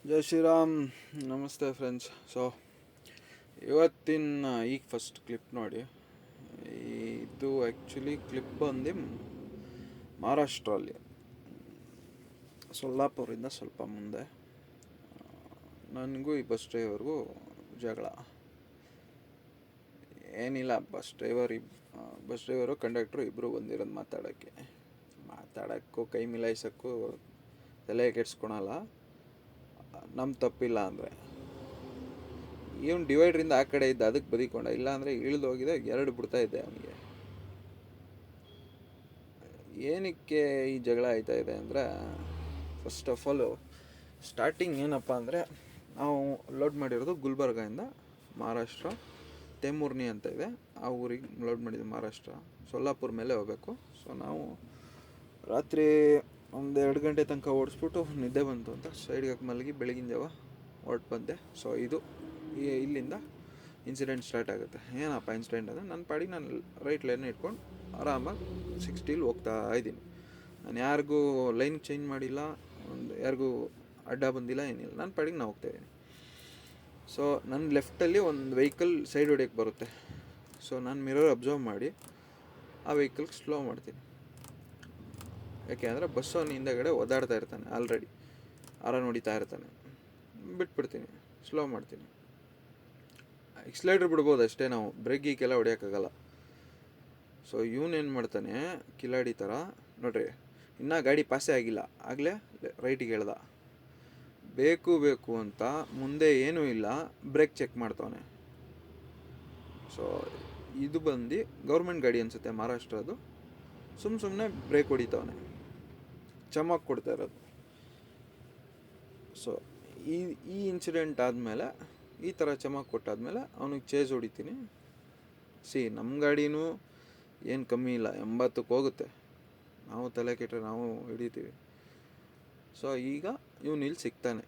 ಜೈ ಶ್ರೀರಾಮ್. ನಮಸ್ತೆ friends. So ಇವತ್ತಿನ ಈಗ ಫಸ್ಟ್ ಕ್ಲಿಪ್ ನೋಡಿ. ಇದು ಆ್ಯಕ್ಚುಲಿ ಕ್ಲಿಪ್ ಬಂದು ಮಹಾರಾಷ್ಟ್ರಲ್ಲಿ ಸೊಲ್ಲಾಪುರಿಂದ ಸ್ವಲ್ಪ ಮುಂದೆ ನನಗೂ ಈ ಬಸ್ ಡ್ರೈವರ್ಗೂ ಜಗಳ. ಏನಿಲ್ಲ, ಬಸ್ ಡ್ರೈವರು ಕಂಡಕ್ಟ್ರು ಇಬ್ಬರು ಬಂದಿರೋದು ಮಾತಾಡೋಕ್ಕೂ ಕೈ ಮಿಲಾಯಿಸೋಕ್ಕೂ ತಲೆ ಕೆಡ್ಸ್ಕೊಳಲ್ಲ. ನಮ್ಮ ತಪ್ಪಿಲ್ಲ ಅಂದರೆ ಇವನು ಡಿವೈಡ್ರಿಂದ ಆ ಕಡೆ ಇದ್ದ, ಅದಕ್ಕೆ ಬದಿಕೊಂಡ. ಇಲ್ಲಾಂದರೆ ಇಳಿದು ಹೋಗಿದೆ, ಎರಡು ಬಿಡ್ತಾ ಇದ್ದೆ ಅವನಿಗೆ. ಏನಕ್ಕೆ ಈ ಜಗಳ ಆಯ್ತಾ ಇದೆ ಅಂದರೆ, ಫಸ್ಟ್ ಆಫ್ ಆಲು ಸ್ಟಾರ್ಟಿಂಗ್ ಏನಪ್ಪ ಅಂದರೆ, ನಾವು ಲೋಡ್ ಮಾಡಿರೋದು ಗುಲ್ಬರ್ಗಿಂದ ಮಹಾರಾಷ್ಟ್ರ ತೇಮೂರ್ನಿ ಅಂತ ಇದೆ, ಆ ಊರಿಗೆ ಲೋಡ್ ಮಾಡಿದ್ದು. ಮಹಾರಾಷ್ಟ್ರ ಸೊಲ್ಲಾಪುರ ಮೇಲೆ ಹೋಗಬೇಕು. ಸೊ ನಾವು ರಾತ್ರಿ 1-2 ಗಂಟೆ ತನಕ ಓಡಿಸ್ಬಿಟ್ಟು ನಿದ್ದೆ ಬಂತು ಅಂತ ಸೈಡ್ಗೆ ಹಾಕಿ ಮಲಗಿ ಬೆಳಗಿನ ಜಾವ ಹೊರಟು ಬಂದೆ. ಸೊ ಇದು ಇಲ್ಲಿಂದ ಇನ್ಸಿಡೆಂಟ್ ಸ್ಟಾರ್ಟ್ ಆಗುತ್ತೆ. ಏನಪ್ಪ ಇನ್ಸಿಡೆಂಟ್ ಅಂದರೆ, ನನ್ನ ಪಾಡಿಗೆ ನಾನು ರೈಟ್ ಲೈನ್ ಇಟ್ಕೊಂಡು ಆರಾಮಾಗಿ 60 ಹೋಗ್ತಾ ಇದ್ದೀನಿ. ನಾನು ಯಾರಿಗೂ ಲೈನ್ ಚೇಂಜ್ ಮಾಡಿಲ್ಲ, ಯಾರಿಗೂ ಅಡ್ಡ ಬಂದಿಲ್ಲ, ಏನಿಲ್ಲ. ನನ್ನ ಪಾಡಿಗೆ ನಾನು ಹೋಗ್ತಾಯಿದ್ದೀನಿ. ಸೊ ನನ್ನ ಲೆಫ್ಟಲ್ಲಿ ಒಂದು ವೆಹಿಕಲ್ ಸೈಡ್ ಹೊಡೆಯೋಕ್ಕೆ ಬರುತ್ತೆ. ಸೊ ನಾನು ಮಿರರ್ ಅಬ್ಸರ್ವ್ ಮಾಡಿ ಆ ವೆಹಿಕಲ್ಗೆ ಸ್ಲೋ ಮಾಡ್ತೀನಿ. ಯಾಕೆ ಅಂದರೆ ಬಸ್ಸು ಅವನು ಹಿಂದೆಗಡೆ ಓದಾಡ್ತಾ ಇರ್ತಾನೆ, ಆಲ್ರೆಡಿ ಆರನ್ ಹೊಡಿತಾ ಇರ್ತಾನೆ. ಬಿಟ್ಬಿಡ್ತೀನಿ, ಸ್ಲೋ ಮಾಡ್ತೀನಿ. ಎಕ್ಸ್ಲೇಟ್ರ್ ಬಿಡ್ಬೋದು ಅಷ್ಟೇ, ನಾವು ಬ್ರೇಕಿಗೆಲ್ಲ ಹೊಡಿಯೋಕ್ಕಾಗಲ್ಲ. ಸೊ ಇವನೇನು ಮಾಡ್ತಾನೆ, ಕಿಲಾಡಿ ಥರ ನೋಡ್ರಿ, ಇನ್ನೂ ಗಾಡಿ ಪಾಸೇ ಆಗಿಲ್ಲ, ಆಗಲೇ ರೈಟಿಗೆ ಹೇಳ್ದ. ಬೇಕು ಅಂತ ಮುಂದೆ ಏನೂ ಇಲ್ಲ, ಬ್ರೇಕ್ ಚೆಕ್ ಮಾಡ್ತಾವನೆ. ಸೊ ಇದು ಬಂದು ಗೌರ್ಮೆಂಟ್ ಗಾಡಿ ಅನಿಸುತ್ತೆ, ಮಹಾರಾಷ್ಟ್ರದ್ದು. ಸುಮ್ಮನೆ ಬ್ರೇಕ್ ಹೊಡಿತಾವನೆ, ಚಮಕ್ ಕೊಡ್ತಾ ಇರೋದು. ಸೊ ಈ ಇನ್ಸಿಡೆಂಟ್ ಆದಮೇಲೆ, ಈ ಥರ ಚಮಕ್ ಕೊಟ್ಟಾದ್ಮೇಲೆ ಅವನಿಗೆ ಚೇಸ್ ಹೊಡಿತೀನಿ. ನಮ್ಮ ಗಾಡಿನೂ ಏನು ಕಮ್ಮಿ ಇಲ್ಲ, 80ಕ್ಕೆ ಹೋಗುತ್ತೆ. ನಾವು ತಲೆ ಕೆಟ್ಟರೆ ನಾವು ಹಿಡಿತೀವಿ. ಸೊ ಈಗ ಇವನು ಇಲ್ಲಿ ಸಿಗ್ತಾನೆ.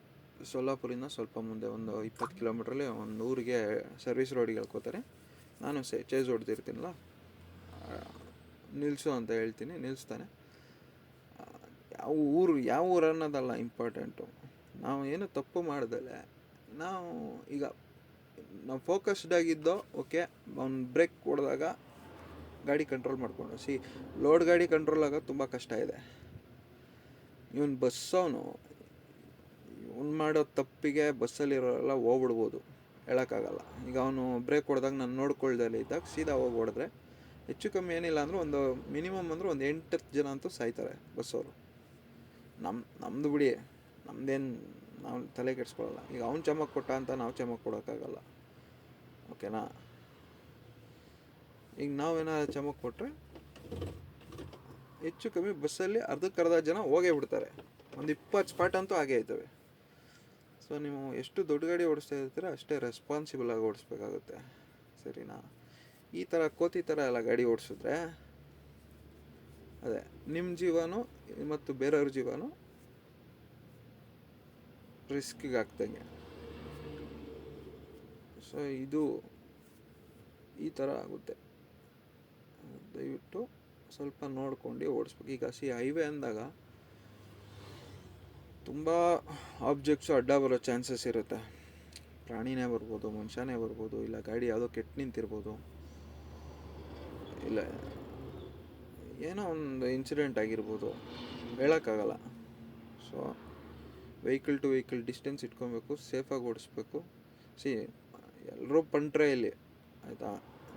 ಸೊಲ್ಲಾಪುರಿಂದ ಸ್ವಲ್ಪ ಮುಂದೆ ಒಂದು 20 ಕಿಲೋಮೀಟ್ರಲ್ಲಿ ಒಂದು ಊರಿಗೆ ಸರ್ವಿಸ್ ರೋಡಿಗೆ ಹೇಳ್ಕೋತಾರೆ. ನಾನು ಚೇಸ್ ಹೊಡ್ತಿರ್ತೀನಲ್ಲ, ನಿಲ್ಲಿಸು ಅಂತ ಹೇಳ್ತೀನಿ, ನಿಲ್ಲಿಸ್ತಾನೆ. ಯಾವ ಊರು ಅನ್ನೋದಲ್ಲ ಇಂಪಾರ್ಟೆಂಟು. ನಾವು ಏನು ತಪ್ಪು ಮಾಡ್ದಲೆ ನಾವು ಫೋಕಸ್ಡಾಗಿದ್ದೋ, ಓಕೆ. ಅವ್ನು ಬ್ರೇಕ್ ಹೊಡೆದಾಗ ಗಾಡಿ ಕಂಟ್ರೋಲ್ ಮಾಡಿಕೊಂಡು. ಲೋಡ್ ಗಾಡಿ ಕಂಟ್ರೋಲ್ ಆಗೋದು ತುಂಬ ಕಷ್ಟ ಇದೆ. ಇವನು ಬಸ್ಸವನು ಮಾಡೋ ತಪ್ಪಿಗೆ ಬಸ್ಸಲ್ಲಿರೋರೆಲ್ಲ ಹೋಗ್ಬಿಡ್ಬೋದು, ಹೇಳೋಕ್ಕಾಗಲ್ಲ. ಈಗ ಅವನು ಬ್ರೇಕ್ ಹೊಡೆದಾಗ ನಾನು ನೋಡ್ಕೊಳ್ದಲ್ಲೇ ಇದ್ದಾಗ ಸೀದಾ ಹೋಗಿ ಹೊಡೆದ್ರೆ ಹೆಚ್ಚು ಕಮ್ಮಿ ಏನಿಲ್ಲ ಅಂದರೂ ಒಂದು ಮಿನಿಮಮ್ ಅಂದರೆ ಒಂದು 8 ಜನ ಅಂತೂ ಸಾಯ್ತಾರೆ ಬಸ್ಸವರು. ನಮ್ಮದು ಬಿಡಿ, ನಮ್ಮದೇನು, ನಾವು ತಲೆ ಕೆಡಿಸ್ಕೊಳ್ಳಲ್ಲ. ಈಗ ಅವ್ನು ಚಮಕ್ ಕೊಟ್ಟ ಅಂತ ನಾವು ಚಮಕ್ ಕೊಡೋಕ್ಕಾಗಲ್ಲ, ಓಕೆನಾ. ಈಗ ನಾವೇನಾದ್ರು ಚಮಕ್ ಕೊಟ್ಟರೆ ಹೆಚ್ಚು ಕಮ್ಮಿ ಬಸ್ಸಲ್ಲಿ ಅರ್ಧಕ್ಕರ್ಧ ಜನ ಹೋಗೇ ಬಿಡ್ತಾರೆ. ಒಂದು 20 ಸ್ಪಾಟ್ ಅಂತೂ ಆಗೇ ಆಯ್ತವೆ. ಸೊ ನೀವು ಎಷ್ಟು ದೊಡ್ಡ ಗಾಡಿ ಓಡಿಸ್ತಾ ಇರ್ತೀರ ಅಷ್ಟೇ ರೆಸ್ಪಾನ್ಸಿಬಲ್ ಆಗಿ ಓಡಿಸ್ಬೇಕಾಗುತ್ತೆ, ಸರಿನಾ. ಈ ಥರ ಕೋತಿ ಥರ ಎಲ್ಲ ಗಾಡಿ ಓಡಿಸಿದ್ರೆ ಅದೇ ನಿಮ್ಮ ಜೀವನೂ ಮತ್ತು ಬೇರೆಯವ್ರ ಜೀವನೂ ರಿಸ್ಕಿಗೆ ಆಗ್ದಂಗೆ. ಸೊ ಇದು ಈ ಥರ ಆಗುತ್ತೆ. ದಯವಿಟ್ಟು ಸ್ವಲ್ಪ ನೋಡ್ಕೊಂಡು ಓಡಿಸ್ಬೇಕು. ಈಗ ಹೈವೇ ಅಂದಾಗ ತುಂಬ ಆಬ್ಜೆಕ್ಟ್ಸು ಅಡ್ಡ ಬರೋ ಚಾನ್ಸಸ್ ಇರುತ್ತೆ. ಪ್ರಾಣಿನೇ ಬರ್ಬೋದು, ಮನುಷ್ಯನೇ ಬರ್ಬೋದು, ಇಲ್ಲ ಗಾಡಿ ಯಾವುದೋ ಕೆಟ್ಟು ನಿಂತಿರ್ಬೋದು, ಇಲ್ಲ ಏನೋ ಒಂದು ಇನ್ಸಿಡೆಂಟ್ ಆಗಿರ್ಬೋದು, ಹೇಳೋಕ್ಕಾಗಲ್ಲ. So vehicle to vehicle distance ಇಟ್ಕೊಬೇಕು, ಸೇಫಾಗಿ ಓಡಿಸ್ಬೇಕು. ಎಲ್ಲರೂ ಪಂಟ್ರೆ ಇಲ್ಲಿ, ಆಯಿತಾ.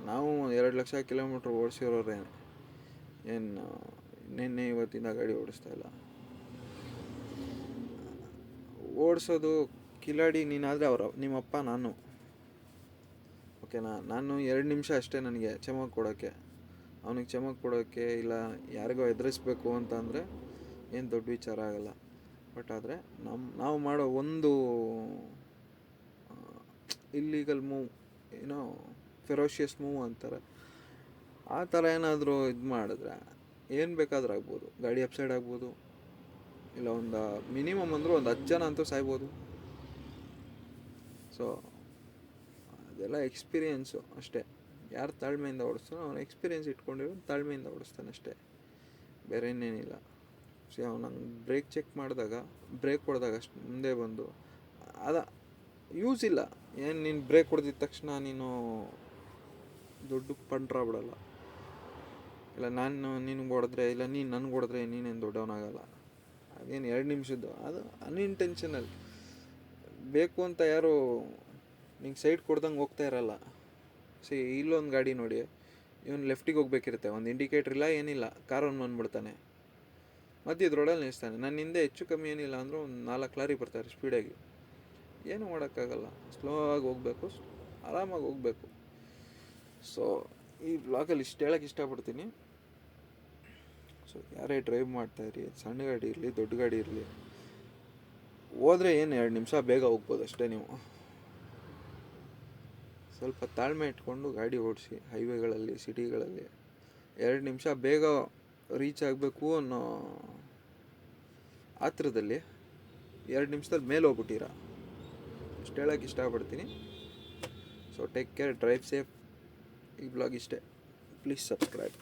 ನಾವು 2 ಲಕ್ಷ ಕಿಲೋಮೀಟ್ರ್ ಓಡಿಸಿರೋರೇನು, ಏನು ನಿನ್ನೆ ಇವತ್ತಿಂದ ಗಾಡಿ ಓಡಿಸ್ತಾ ಇಲ್ಲ. ಓಡಿಸೋದು ಕಿಲಾಡಿ ನೀನಾದರೆ ನಿಮ್ಮಪ್ಪ, ನಾನು, ಓಕೆನಾ. ನಾನು 2 ನಿಮಿಷ ಅಷ್ಟೇ ನನಗೆ ಚಮಕ್ ಕೊಡೋಕ್ಕೆ, ಅವನಿಗೆ ಚಮಕ್ ಕೊಡೋಕ್ಕೆ ಇಲ್ಲ ಯಾರಿಗೋ ಎದುರಿಸ್ಬೇಕು ಅಂತ ಅಂದರೆ ಏನು ದೊಡ್ಡ ವಿಚಾರ ಆಗಲ್ಲ. ಬಟ್ ಆದರೆ ನಾವು ಮಾಡೋ ಒಂದು ಇಲ್ಲೀಗಲ್ ಮೂವ್, ಏನೋ ಫೆರೋಷಿಯಸ್ ಮೂವ್ ಅಂತಾರೆ, ಆ ಥರ ಏನಾದರೂ ಇದು ಮಾಡಿದ್ರೆ ಏನು ಬೇಕಾದ್ರೂ ಆಗ್ಬೋದು. ಗಾಡಿ ಅಪ್ಸೈಡ್ ಆಗ್ಬೋದು, ಇಲ್ಲ ಒಂದು ಮಿನಿಮಮ್ ಅಂದರೂ ಒಂದು 10 ಜನ ಅಂತೂ ಸಾಯ್ಬೋದು. ಸೊ ಅದೆಲ್ಲ ಎಕ್ಸ್ಪೀರಿಯೆನ್ಸು ಅಷ್ಟೇ. ಯಾರು ತಾಳ್ಮೆಯಿಂದ ಓಡಿಸ್ತಾನೋ ಅವನು ಎಕ್ಸ್ಪೀರಿಯೆನ್ಸ್ ಇಟ್ಕೊಂಡಿರೋ ತಾಳ್ಮೆಯಿಂದ ಓಡಿಸ್ತಾನೆ ಅಷ್ಟೇ, ಬೇರೆ ಇನ್ನೇನಿಲ್ಲ. ಅವನು ನಂಗೆ ಬ್ರೇಕ್ ಚೆಕ್ ಮಾಡಿದಾಗ, ಬ್ರೇಕ್ ಹೊಡೆದಾಗ ಅಷ್ಟು ಮುಂದೆ ಬಂದು ಅದ ಯೂಸ್ ಇಲ್ಲ. ಏನು ನೀನು ಬ್ರೇಕ್ ಹೊಡೆದಿದ ತಕ್ಷಣ ನೀನು ದೊಡ್ಡ ಪಂಟ್ರ ಬಿಡಲ್ಲ. ಇಲ್ಲ ನಾನು ನಿನಗೆ ಹೊಡೆದ್ರೆ, ಇಲ್ಲ ನೀನು ನನಗೆ ಹೊಡೆದ್ರೆ ನೀನೇನು ದೊಡ್ಡವನಾಗಲ್ಲ. ಅದೇನು 2 ನಿಮಿಷದ್ದು, ಅದು ಅನ್ಇಂಟೆನ್ಷನಲ್. ಬೇಕು ಅಂತ ಯಾರು ನಿಂಗೆ ಸೈಡ್ ಕೊಡ್ದಂಗೆ ಹೋಗ್ತಾ ಇರಲ್ಲ. ಇಲ್ಲೊಂದು ಗಾಡಿ ನೋಡಿ, ಇವನು ಲೆಫ್ಟಿಗೆ ಹೋಗ್ಬೇಕಿರುತ್ತೆ, ಒಂದು ಇಂಡಿಕೇಟ್ರ್ ಇಲ್ಲ ಏನಿಲ್ಲ, ಕಾರನ್ನು ಬಂದ್ಬಿಡ್ತಾನೆ, ಮಧ್ಯದ ರೋಡಲ್ಲಿ ನಿಲ್ಲಿಸ್ತಾನೆ. ನನ್ನ ಹಿಂದೆ ಹೆಚ್ಚು ಕಮ್ಮಿ ಏನಿಲ್ಲ ಅಂದರೂ ಒಂದು 4 ಲಾರಿ ಬರ್ತಾರೆ ಸ್ಪೀಡಾಗಿ. ಏನೂ ಮಾಡೋಕ್ಕಾಗಲ್ಲ, ಸ್ಲೋ ಆಗಿ ಹೋಗಬೇಕು, ಆರಾಮಾಗಿ ಹೋಗಬೇಕು. ಸೊ ಈ ವ್ಲಾಗಲ್ಲಿ ಇಷ್ಟು ಹೇಳೋಕ್ಕೆ ಇಷ್ಟಪಡ್ತೀನಿ. ಸೊ ಯಾರೇ ಡ್ರೈವ್ ಮಾಡ್ತಾಯಿರಿ, ಸಣ್ಣ ಗಾಡಿ ಇರಲಿ ದೊಡ್ಡ ಗಾಡಿ ಇರಲಿ, ಹೋದರೆ ಏನು 2 ನಿಮಿಷ ಬೇಗ ಹೋಗ್ಬೋದು ಅಷ್ಟೇ. ನೀವು ಸ್ವಲ್ಪ ತಾಳ್ಮೆ ಇಟ್ಕೊಂಡು ಗಾಡಿ ಓಡಿಸಿ. ಹೈವೇಗಳಲ್ಲಿ, ಸಿಟಿಗಳಲ್ಲಿ 2 ನಿಮಿಷ ಬೇಗ ರೀಚ್ ಆಗಬೇಕು ಅನ್ನೋ ಆತ್ರದಲ್ಲಿ 2 ನಿಮಿಷದಲ್ಲಿ ಮೇಲೆ ಹೋಗ್ಬಿಟ್ಟಿರ. ಇಷ್ಟು ಹೇಳೋಕ್ಕೆ ಇಷ್ಟಪಡ್ತೀನಿ. So take care, drive safe. ಈ ಬ್ಲಾಗ್ ಇಷ್ಟೇ. Please subscribe.